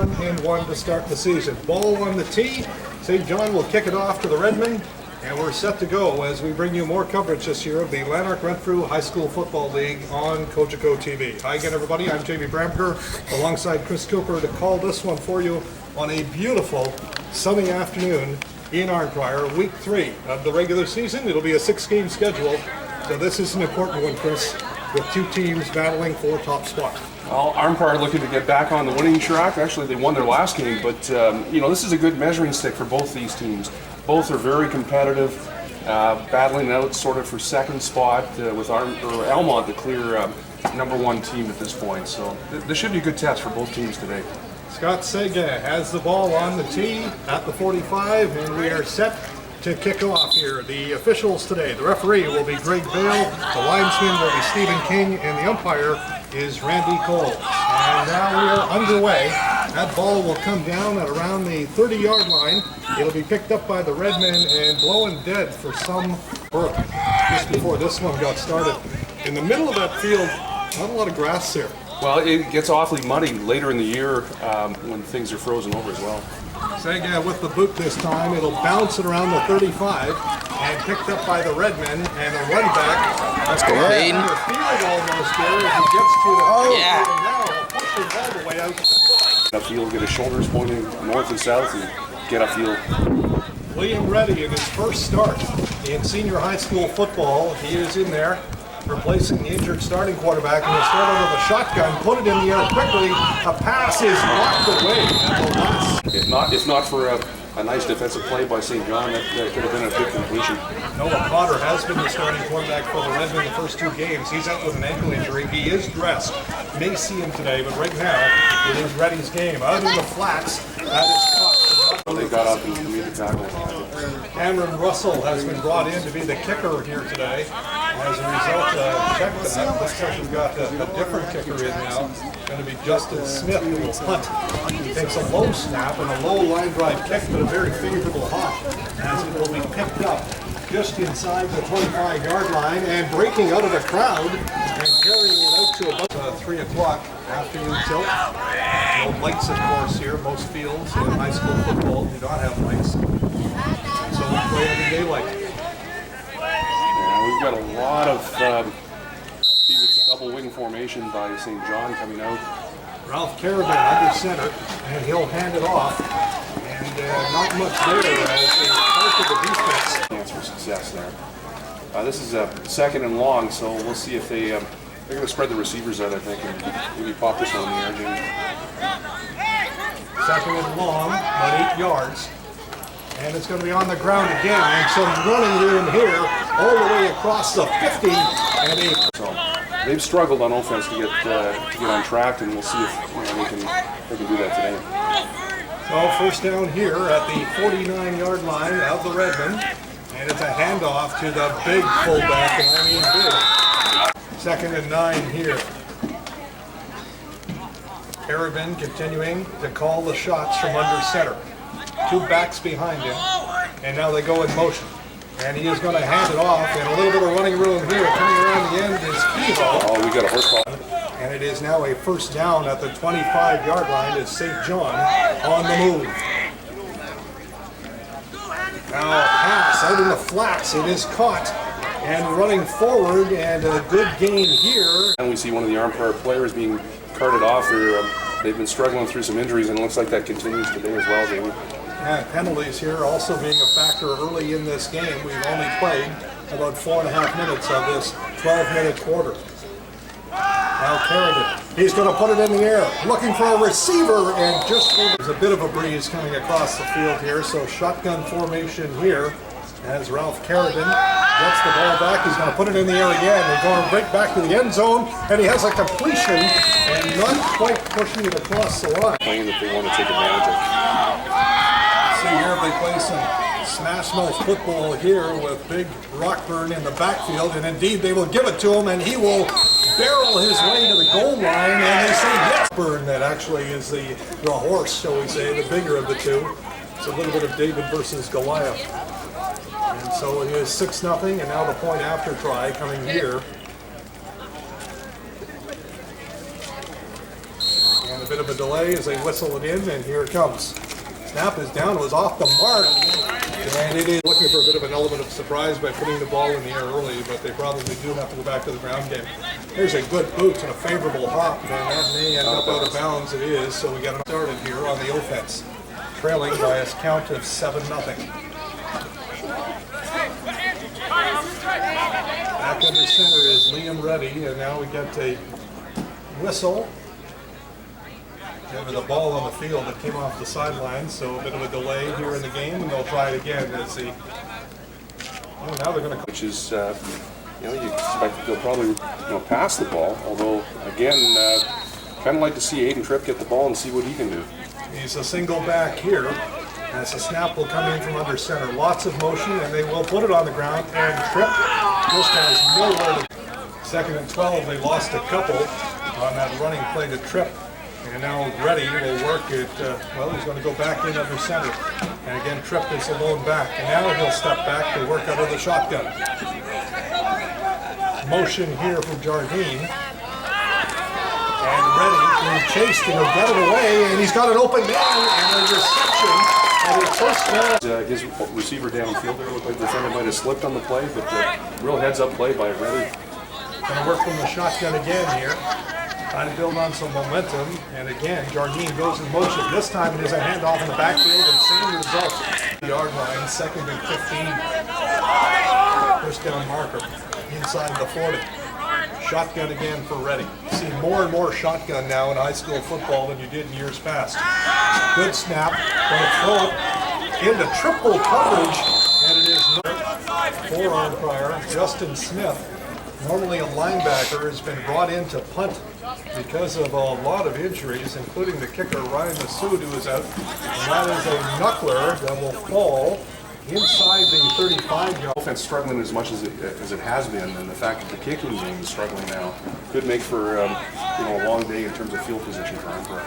1-1 to start the season. Ball on the tee. St. John will kick it off to the Redmen, and we're set to go as we bring you more coverage this year of the Lanark-Renfrew High School Football League on Cogeco TV. Hi again, everybody. I'm Jamie Bramker alongside Chris Cooper to call this one for you on a beautiful sunny afternoon in Arnprior, week 3 of the regular season. It'll be a 6-game schedule, so this is an important one, Chris, with 2 teams battling for top spot. Well, Arnprior looking to get back on the winning track. Actually, they won their last game, but this is a good measuring stick for both these teams. Both are very competitive, battling out sort of for second spot with Almont, the clear number 1 team at this point. So this should be a good test for both teams today. Scott Sega has the ball on the tee at the 45, and we are set to kick off here. The officials today, the referee will be Greg Bale, the linesman will be Stephen King, and the umpire is Randy Cole. And now we are underway. That ball will come down at around the 30-yard line. It'll be picked up by the Redmen and blowing dead for some Perth just before this one got started. In the middle of that field, not a lot of grass here. Well, it gets awfully muddy later in the year when things are frozen over as well. Sega with the boot this time. It'll bounce it around the 35 and picked up by the Redmen, and a run back. Let's go, Payne. The field almost there as he gets to the and now pushing all the way out. Upfield, get his shoulders pointing north and south and get upfield. William Reddy in his first start in senior high school football. He is in there, replacing the injured starting quarterback, and he'll start out with a shotgun, put it in the air quickly. A pass is blocked away. If not for a nice defensive play by St. John, that could have been a good completion. Noah Potter has been the starting quarterback for the Redmen the first 2 games. He's out with an ankle injury. He is dressed. You may see him today, but right now it is Reddy's game. Out in the flats, that is caught. They got up and made the tackle. Cameron Russell has been brought in to be the kicker here today. As a result, check that. This time we've got a different kicker in now. It's going to be Justin Smith who will punt. He takes a low snap and a low line drive kick, but a very favorable hop as it will be picked up just inside the 25-yard line and breaking out of the crowd and carrying it out to about 3 o'clock afternoon tilt. No lights, of course, here. Most fields in high school football do not have lights. So we play in the daylight. Yeah, we've got a lot of it's a double wing formation by St. John coming out. Ralph Caravan under center, and he'll hand it off. And not much there as they part of the defense. Chance for success there. This is a 2nd and long, so we'll see if they're going to spread the receivers out, I think, and maybe pop this one in the air, Jamie. 2nd and long, about 8 yards. And it's going to be on the ground again, and some running room here, all the way across the 50 and 8. So they've struggled on offense to get on track, and we'll see if they can do that today. So first down here at the 49-yard line of the Redmen, and it's a handoff to the big fullback, and I mean big. 2nd and 9 here. Caravan continuing to call the shots from under center. 2 backs behind him, and now they go in motion. And he is going to hand it off, and a little bit of running room here. Coming around the end is Kevo. Oh, we got a horse ball. And it is now a first down at the 25-yard line as St. John on the move. Now a pass out in the flats. It is caught and running forward, and a good gain here. And we see one of the Arnprior players being carted off. They've been struggling through some injuries, and it looks like that continues today as well, Jamie. Yeah, penalties here also being a factor early in this game. We've only played about 4.5 minutes of this 12-minute quarter. Now Carrigan, he's going to put it in the air, looking for a receiver, and just there's a bit of a breeze coming across the field here, so shotgun formation here as Ralph Carrigan gets the ball back. He's going to put it in the air again. They're going right back to the end zone, and he has a completion and not quite pushing it across the line. Playing that they want to take advantage of. See here they play some smash mouth football here with Big Rockburn in the backfield, and indeed they will give it to him, and he will barrel his way to the goal line, and they say yes. Burn, that actually is the horse, shall we say, the bigger of the two. It's a little bit of David versus Goliath. And so it is 6-0, and now the point after try coming here. And a bit bit of a delay as they whistle it in, and here it comes. Snap is down, it was off the mark, and it is looking for a bit of an element of surprise by putting the ball in the air early, but they probably do have to go back to the ground game. Here's a good boot and a favorable hop, and that may end up out of bounds. It is, so we got it started here on the offense, trailing by a count of 7-0. Back under center is Liam Reddy, and now we get a whistle. With the ball on the field that came off the sideline, so a bit of a delay here in the game, and they'll try it again as the. Oh, now they're going to. Which is, you expect that they'll probably, pass the ball. Although, again, kind of like to see Aiden Tripp get the ball and see what he can do. He's a single back here, as the snap will come in from under center. Lots of motion, and they will put it on the ground. And Tripp just has nowhere to. 2nd and 12, they lost a couple on that running play to Tripp. And now Reddy will work it, he's going to go back in under center. And again, Tripp is alone back. And now he'll step back to work out of the shotgun. Motion here from Jardine. And Reddy being chased, and he'll get it away. And he's got an open man and a reception. And his first down. His receiver downfield there looked like the defender might have slipped on the play, but real heads-up play by Reddy. Going to work from the shotgun again here. Trying to build on some momentum, and again, Jardine goes in motion. This time it is a handoff in the backfield, and same result. The yard line, 2nd and 15. First down marker inside the 40. Shotgun again for Reddy. You see more and more shotgun now in high school football than you did in years past. Good snap, going to throw it into triple coverage, and it is for Arnprior. Justin Smith, normally a linebacker, has been brought in to punt because of a lot of injuries, including the kicker Ryan Massoud, who is out. And that is a knuckler that will fall inside the 35-yard. Offense struggling as much as it has been, and the fact that the kicking game is struggling now could make for a long day in terms of field position for Arnprior.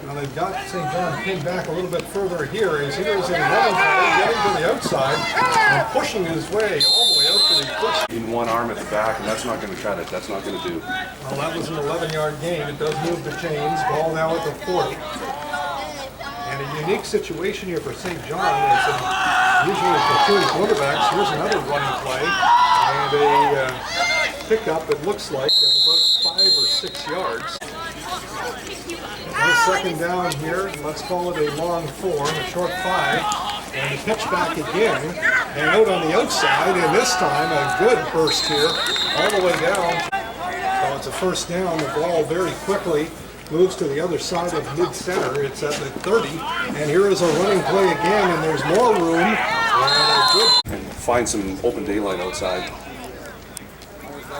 Now they've got St. John pinned back a little bit further here as here is a running play getting to the outside and pushing his way all the way out to the first. In one arm at the back, and that's not going to cut it. That's not going to do. Well, that was an 11-yard gain. It does move the chains. Ball now at the 40. And a unique situation here for St. John is usually for two quarterbacks. Here's another running play and a pickup, it looks like, of about 5 or 6 yards. And 2nd down here, let's call it a long 4 and a short 5. And the pitch back again, and out on the outside, and this time a good burst here, all the way down. So it's a first down, the ball very quickly moves to the other side of mid-center. It's at the 30, and here is a running play again, and there's more room, and a good... And find some open daylight outside.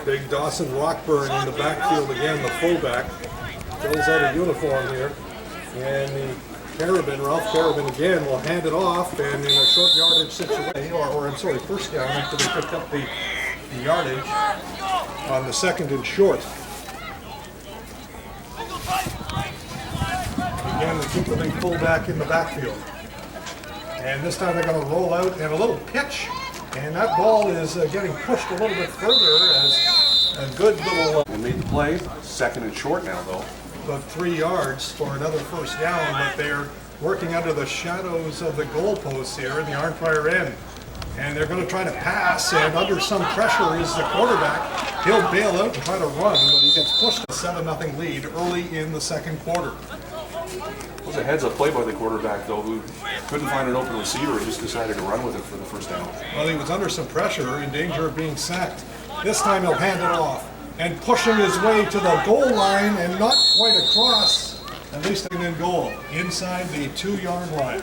Big Dawson Rockburn in the backfield again, the fullback. Fills out a uniform here, and the Ralph Carabin again will hand it off, and in a short yardage situation, first down after they picked up the yardage on the 2nd and short. Again, they keep the big fullback in the backfield. And this time they're going to roll out and a little pitch, and that ball is getting pushed a little bit further as a good little... And made the play, 2nd and short now though. About 3 yards for another first down, but they're working under the shadows of the goalposts here in the Arnprior end. And they're going to try to pass, and under some pressure is the quarterback. He'll bail out and try to run, but he gets pushed to a 7-0 lead early in the 2nd quarter. It was a heads-up play by the quarterback, though, who couldn't find an open receiver and just decided to run with it for the first down. Well, he was under some pressure, in danger of being sacked. This time he'll hand it off, and pushing his way to the goal line, and not quite across, at least in goal, inside the 2-yard line.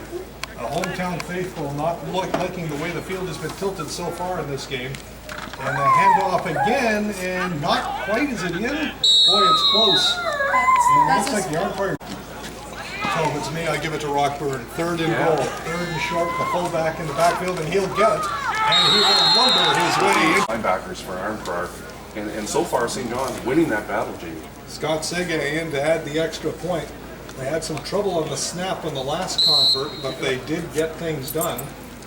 The hometown faithful not liking the way the field has been tilted so far in this game. And the handoff again, and not quite, is it in? Boy, it's close. And it looks like the Arnprior. So if it's me, I give it to Rockburn. 3rd and goal, 3rd and short, the fullback in the backfield, and he'll get it. And he will lumber his way in. Linebackers for Arnprior. And so far, St. John's winning that battle, Jamie. Scott Sega in to add the extra point. They had some trouble on the snap on the last convert, but they did get things done.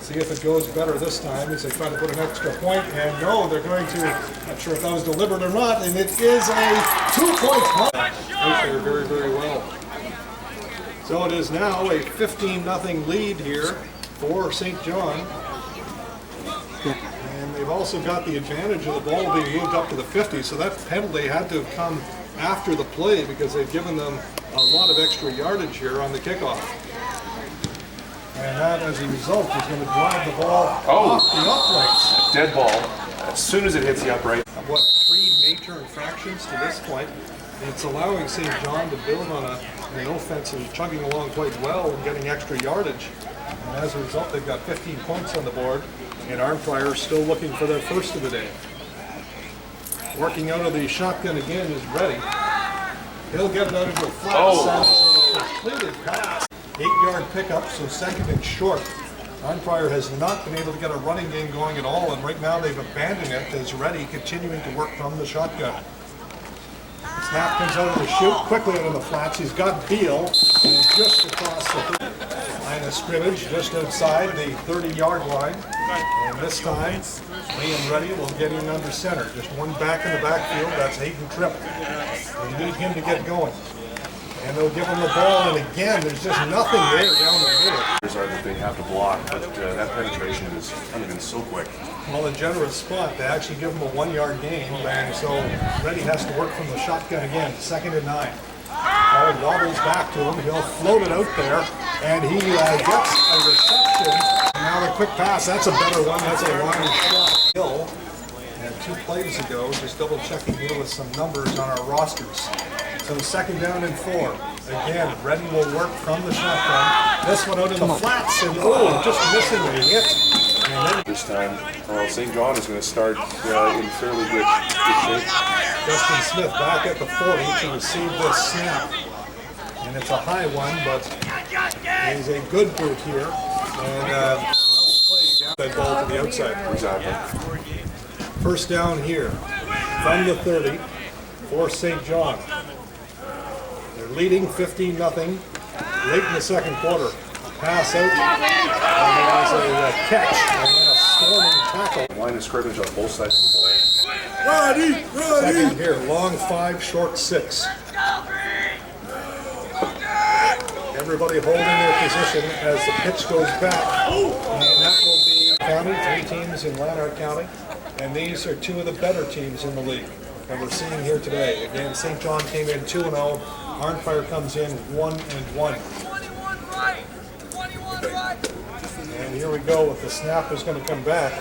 See if it goes better this time as they try to put an extra point. And no, they're going to, not sure if that was deliberate or not, and it is a 2-point play. Out there very, very well. So it is now a 15-0 lead here for St. John. And they've also got the advantage of the ball being moved up to the 50, so that penalty had to have come after the play because they've given them a lot of extra yardage here on the kickoff. And that, as a result, is going to drive the ball off the uprights. Dead ball. As soon as it hits the upright. What, 3 major infractions to this point. It's allowing St. John to build on an offense and chugging along quite well and getting extra yardage. And as a result, they've got 15 points on the board. And Arnprior still looking for their first of the day. Working out of the shotgun again is Ready. He'll get it out into a flat completed pass. 8-yard pickup, so second and short. Arnprior has not been able to get a running game going at all, and right now they've abandoned it as Ready continuing to work from the shotgun. Snap comes out of the chute, quickly out of the flats. He's got Beal, and just across the line of scrimmage, just outside the 30-yard line. And this time, Liam Ready will get in under center. Just one back in the backfield, that's Hayden Tripp. They need him to get going. And they'll give him the ball, and again, there's just nothing there down the middle. Are that they have to block, but that penetration is kind of been so quick. Well, a generous spot. They actually give him a 1-yard gain, and so Ready has to work from the shotgun again, 2nd and 9. Ball wobbles back to him. He'll float it out there, and he gets a reception. And now the quick pass, that's a better one. That's a line shot. Hill. And 2 plays ago, just double checking here with some numbers on our rosters. So 2nd down and 4. Again, Ready will work from the shotgun. This one out in the flats, and just missing a hit. And then this time, St. John is going to start in fairly good shape. Justin Smith back at the 40 to receive this snap. And it's a high one, but he's a good boot here. And well played down that ball to the outside. Exactly. First down here from the 30 for St. John. They're leading 15-0 late in the 2nd quarter. Pass out, and there's a catch, and then a storming tackle. Line of scrimmage on both sides of the ball. Ready! Second here, long 5, short 6. Everybody holding their position as the pitch goes back. And that will be County, 3 teams in Lanark County. And these are 2 of the better teams in the league that we're seeing here today. Again, St. John came in 2-0. Arnprior comes in 1-1. And here we go with the snap is going to come back.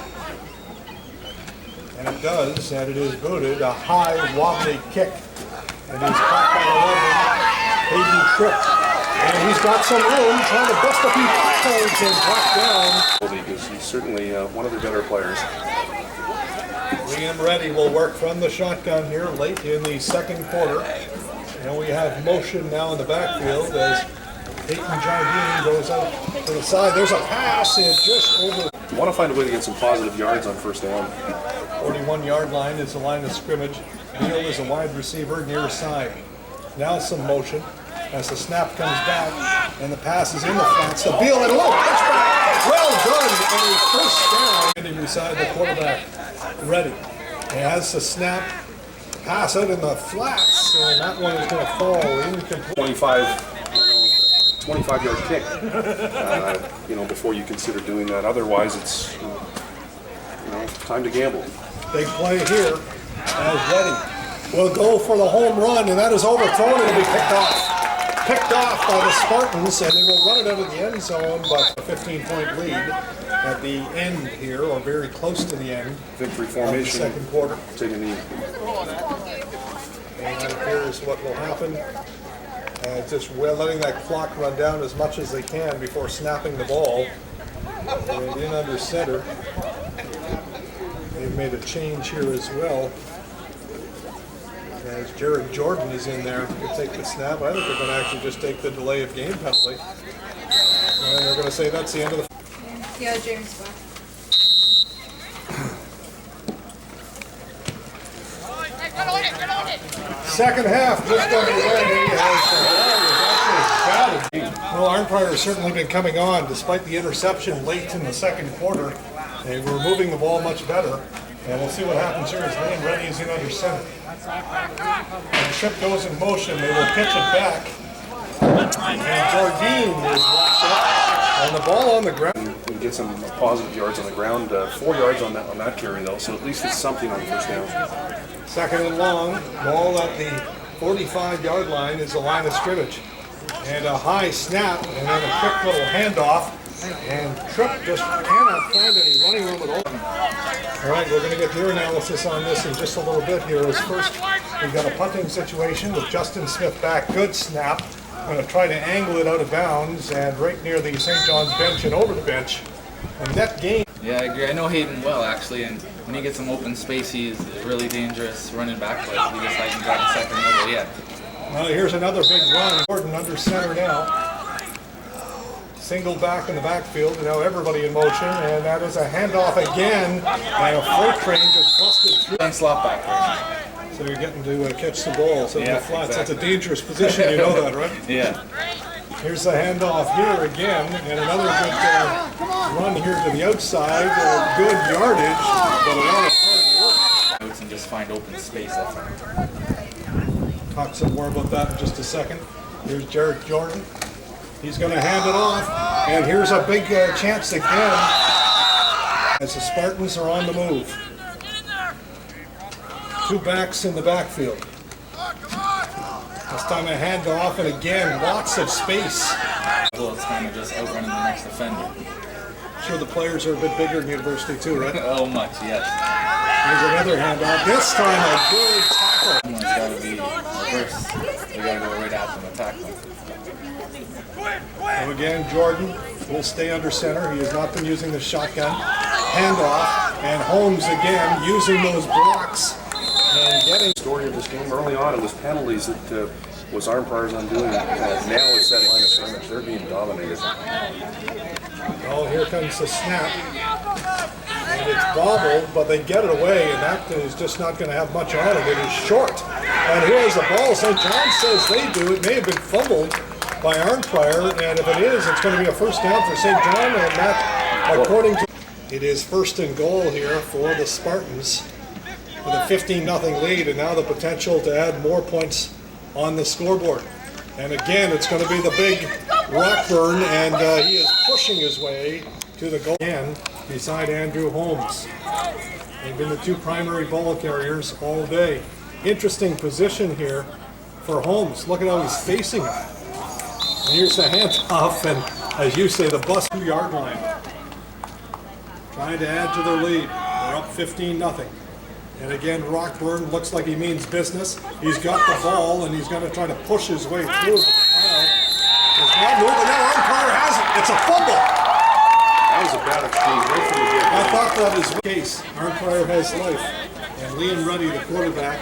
And it does, and it is booted. A high, wobbly kick. And he's caught by 11. Hayden Tripp. And he's got some room, trying to bust a few tackles and drop down. He's certainly one of the better players. Liam Ready will work from the shotgun here late in the 2nd quarter. And we have motion now in the backfield as Peyton Jardine goes out to the side. There's a pass and just over. You want to find a way to get some positive yards on first down. 41-yard line is the line of scrimmage. Beal is a wide receiver near side. Now some motion as the snap comes back and the pass is in the flats. The Beal and touchback. Well done. And a first down. Standing beside the quarterback. Ready. He has the snap. Pass out in the flats, and that one is going to fall incomplete. 25-yard kick, before you consider doing that. Otherwise, it's, time to gamble. Big play here as Ready will go for the home run, and that is overthrown. It'll be picked off. Picked off by the Spartans, and they will run it out of the end zone, but a 15-point lead at the end here, or very close to the end. Victory formation. Of the 2nd quarter. Take a knee. And here's what will happen. Just letting that clock run down as much as they can before snapping the ball. And in under center. They've made a change here as well. As Jared Jordan is in there to take the snap. I think they're going to actually just take the delay of game penalty. And they're going to say that's the end of the... Yeah, James back. Second half just underway. As the ball is actually batted. Well, Arnprior has certainly been coming on despite the interception late in the second quarter. They were moving the ball much better. And we'll see what happens here as Lane Reddy is in under center. And Tripp goes in motion. They will pitch it back. And Jardine is locked up. And the ball on the ground. We get some positive yards on the ground. 4 yards on that carry, though, so at least it's something on the first down. Second and long. Ball at the 45-yard line is the line of scrimmage. And a high snap, and then a quick little handoff. And Tripp just cannot find any running room at all. All right, we're going to get your analysis on this in just a little bit here. As first, we've got a punting situation with Justin Smith back. Good snap. Going to try to angle it out of bounds and right near the St. John's bench and over the bench. A net gain. Yeah, I agree. I know Hayden well, actually, and when he gets some open space, he's really dangerous running back, but he just hasn't got the second level yet. Well, here's another big run. Gordon under center now. Single back in the backfield, and now everybody in motion, and that is a handoff again, and a freight train just busted through. And slot back. So you're getting to catch the ball, so Yeah, the flats, exactly. That's a dangerous position, you know that, right? Yeah. Here's the handoff here again, and another good run here to the outside, good yardage, but a lot of hard work. And just find open space. That's all. Talk some more about that in just a second. Here's Jared Jordan. He's going to hand it off, and here's a big chance again as the Spartans are on the move. Two backs in the backfield. This time a handoff, and again, lots of space. Well, it's kind of just outrunning the next defender. Sure, the players are a bit bigger in university too, right? Oh, much, yes. Here's another handoff. This time a good tackle. Someone's got to be reverse. We got to go right after them, attack them. So again, Jordan will stay under center. He has not been using the shotgun. Handoff, and Holmes again using those blocks and getting. Story of this game early on, it was penalties that was Arnprior's undoing. Now it's that line of scrimmage. They're being dominated. Oh, here comes the snap. And it's bobbled, but they get it away, and that is just not going to have much on it. It is short. And here's the ball. St. John says they do. It may have been fumbled by Arnprior, and if it is, it's going to be a first down for St. John, and that, according to... It is first and goal here for the Spartans with a 15-0 lead, and now the potential to add more points on the scoreboard. And again, it's going to be the big Rockburn, and he is pushing his way to the goal again beside Andrew Holmes. They've been the two primary ball carriers all day. Interesting position here for Holmes. Look at how he's facing it. And here's the handoff, and as you say, the bus 2-yard line. Trying to add to their lead. They're up 15-0. And again, Rockburn looks like he means business. He's got the ball, and he's going to try to push his way through. But the pile is not moving. Now Arnprior has it. It's a fumble. That was a bad exchange right from the get-go. I thought that was the case. Arnprior has life. And Liam Ruddy, the quarterback,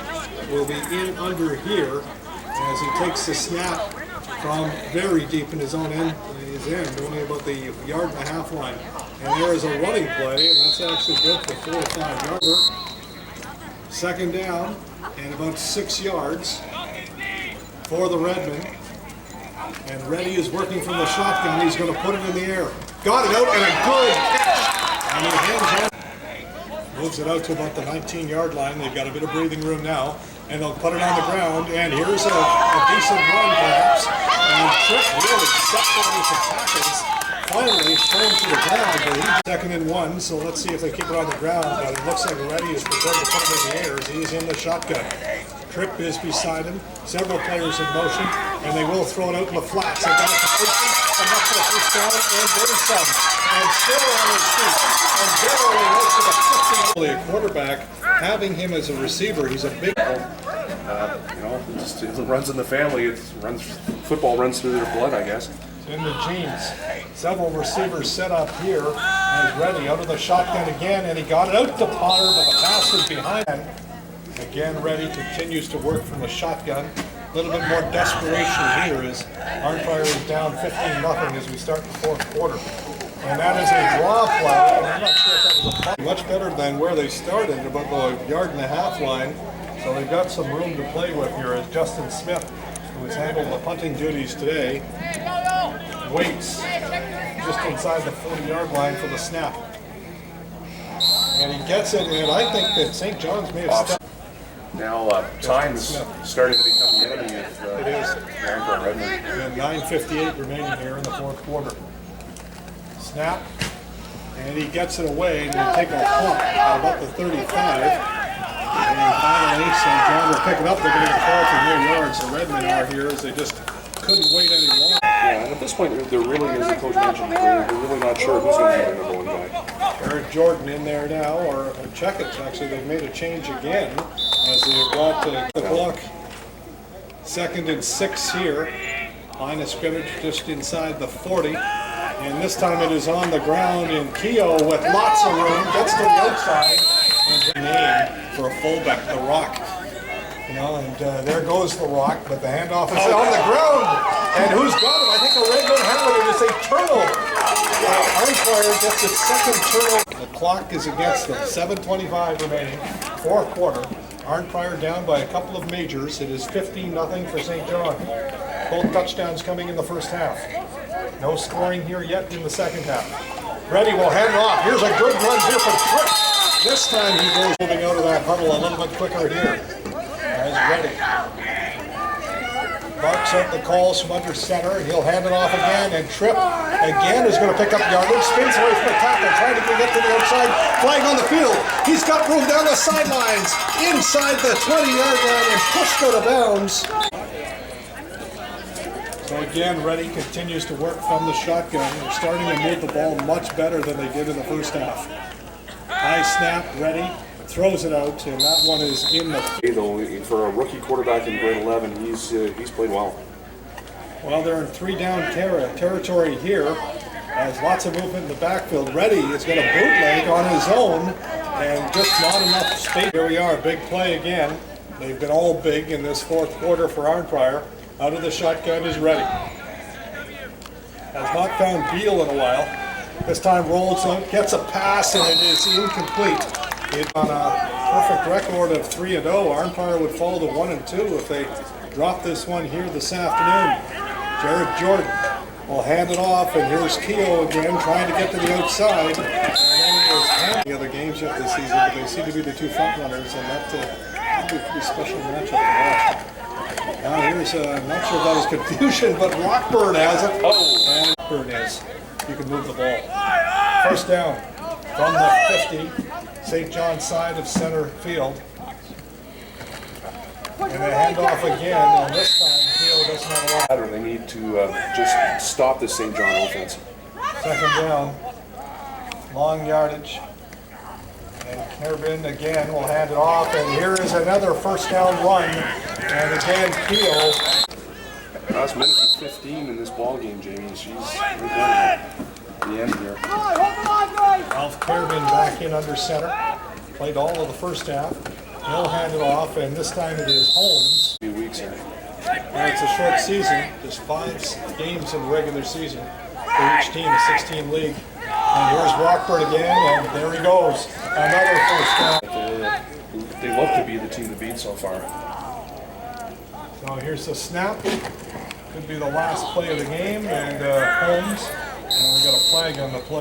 will be in under here as he takes the snap from very deep in his own end, only about the 1.5 yard line. And there is a running play, and that's actually good for 4 or 5 yarder. Second down, and about 6 yards for the Redmen. And Reddy is working from the shotgun. He's going to put it in the air. Got it out, and a good catch. And he hands on. Moves it out to about the 19-yard line. They've got a bit of breathing room now. And they'll put it on the ground. And here's a decent run, perhaps. And Tripp really stepped on with some tackles. Finally thrown to the ground. But he's second and 1. So let's see if they keep it on the ground. But it looks like Reddy is prepared to put it in the air as he's in the shotgun. Tripp is beside him. Several players in motion. And they will throw it out in the flats. They got it completely. Enough for a first down, and there's some. And still on his feet. And barely out to the 50. A quarterback, having him as a receiver, he's a big... It runs in the family. Football runs through their blood, I guess. In the genes. Several receivers set up here. And Reddy out of the shotgun again, and he got it out to Potter, but the pass was behind. Again, Reddy continues to work from the shotgun. A little bit more desperation here as Arnprior is down 15-0 as we start the fourth quarter. And that is a draw play, and I'm not sure if that was a play. Much better than where they started, about the 1.5 yard line. So they've got some room to play with here as Justin Smith who's handled the punting duties today, waits just inside the 40-yard line for the snap. And he gets it, and I think that St. John's may have stepped. Now time is starting to become the enemy of It is. Lanark-Renfrew. And 9:58 remaining here in the fourth quarter. Snap, and he gets it away, and he'll take a punt at about the 35. And finally, St. John will pick it up. They're going to get a call for more yards. The Redmen are here as they just couldn't wait any longer. Yeah, and at this point, there really is a coach mentioned. They're really not sure who's going to be the number one guy. Eric Jordan in there now, or check it. Actually, they've made a change again as they brought the clock. 2nd and 6 here. Line of scrimmage just inside the 40. And this time it is on the ground in Keogh with lots of room. Gets to the outside. And the name for a fullback, the Rock. You know, and there goes the Rock, but the handoff is on the ground. And who's got it? I think the Red don't have it. It is a turnover. Arnprior gets its second turnover. The clock is against them. 7:25 remaining. Fourth quarter. Arnprior down by a couple of majors. It is 15-0 for St. John. Both touchdowns coming in the first half. No scoring here yet in the second half. Reddy will hand off. Here's a good run here from Tripp. This time he goes moving out of that huddle a little bit quicker here. As Reddy barks out the calls from under center. He'll hand it off again, and Tripp again is going to pick up yardage. Spins away from the tackle, trying to get to the outside. Flag on the field. He's got room down the sidelines, inside the 20-yard line, and pushed out of bounds. So again, Reddy continues to work from the shotgun. They're starting to move the ball much better than they did in the first half. High snap, Reddy throws it out, and that one is in the field. Though, for a rookie quarterback in grade 11, he's played well. Well, they're in 3-down territory here. Has lots of movement in the backfield. Reddy is going to bootleg on his own, and just not enough space. Here we are, big play again. They've been all big in this fourth quarter for Arnprior. Out of the shotgun is Reddy. Has not found Beal in a while. This time rolls out, gets a pass, and it is incomplete. It's on a perfect record of 3-0. Arnprior would fall to 1-2 if they drop this one here this afternoon. Jared Jordan will hand it off, and here's Keogh again trying to get to the outside. And then there's the other games yet this season, but they seem to be the two front runners, and that will be a pretty special matchup to watch. Now here's, I'm not sure if that was confusion, but Rockburn has it. And Rockburn is. You can move the ball. First down from the 50, St. John's side of center field. And they hand off again, and this time Keogh doesn't have a lot. They need to just stop the St. John offense. Second down, long yardage. And Kerbin again will hand it off, and here is another first down run. And again, Keogh. Last minute and 15 in this ball game, Jamie. She's at the end here. Ralph Kerbin back in under center. Played all of the first half. He'll hand it off, and this time it is Holmes. 2 weeks here. And it's a short season. There's 5 games in the regular season for each team, a 16 league. And here's Rockford again, and there he goes. Another first down. They look to be the team to beat so far. So here's the snap. Could be the last play of the game, and Holmes. And we got a flag on the play.